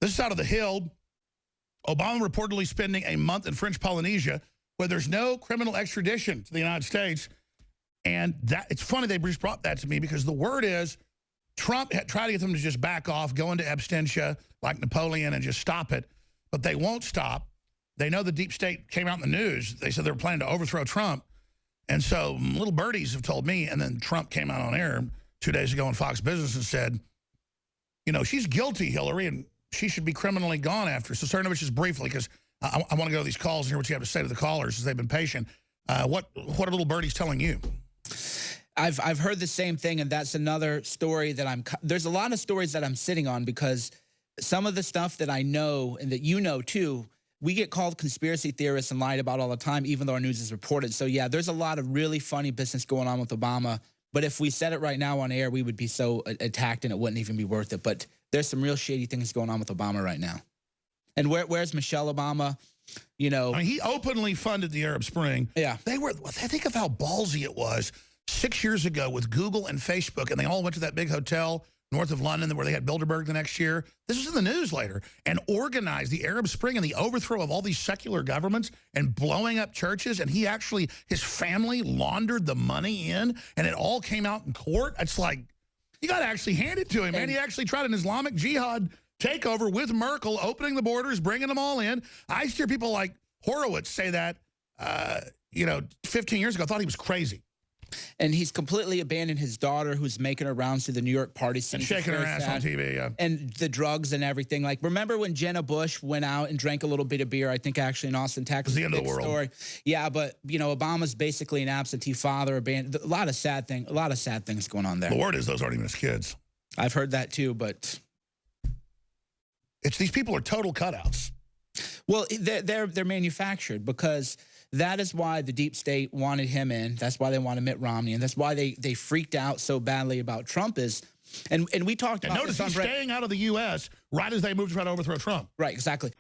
This is out of the Hill. Obama reportedly spending a month in French Polynesia where there's no criminal extradition to the United States. And that it's funny they just brought that to me because the word is Trump had tried to get them to just back off, go into absentia like Napoleon and just stop it. But they won't stop. They know the deep state came out in the news. They said they were planning to overthrow Trump. And so little birdies have told me, and then Trump came out on air 2 days ago on Fox Business and said, you know, she's guilty, Hillary, and she should be criminally gone after. So, Cernovich, just briefly, because I want to go to these calls and hear what you have to say to the callers as they've been patient. What are little birdies telling you? I've heard the same thing, and that's another story that there's a lot of stories that I'm sitting on because some of the stuff that I know and that you know too, we get called conspiracy theorists and lied about all the time, even though our news is reported. So yeah, there's a lot of really funny business going on with Obama. But if we said it right now on air, we would be so attacked and it wouldn't even be worth it. But there's some real shady things going on with Obama right now. And where's Michelle Obama? You know, I mean, he openly funded the Arab Spring. Yeah. Think of how ballsy it was 6 years ago with Google and Facebook, and they all went to that big hotel north of London where they had Bilderberg the next year. This was in the news later, and organized the Arab Spring and the overthrow of all these secular governments and blowing up churches. And his family laundered the money in, and it all came out in court. It's like, you got to actually hand it to him, man. He actually tried an Islamic jihad takeover with Merkel, opening the borders, bringing them all in. I used to hear people like Horowitz say that, 15 years ago. I thought he was crazy. And he's completely abandoned his daughter, who's making her rounds through the New York party scene. And shaking her ass on TV, yeah. And the drugs and everything. Like, remember when Jenna Bush went out and drank a little bit of beer, I think actually in Austin, Texas? It was the end of the world. Story. Yeah, but, you know, Obama's basically an absentee father, abandoned. A lot of sad things going on there. The word is those aren't even his kids. I've heard that too, but... These people are total cutouts. Well, they're manufactured because... That is why the deep state wanted him in. That's why they wanted Mitt Romney, and that's why they freaked out so badly about Trump. And we talked about notice he's staying out of the U.S. right as they moved to try to overthrow Trump. Right, exactly.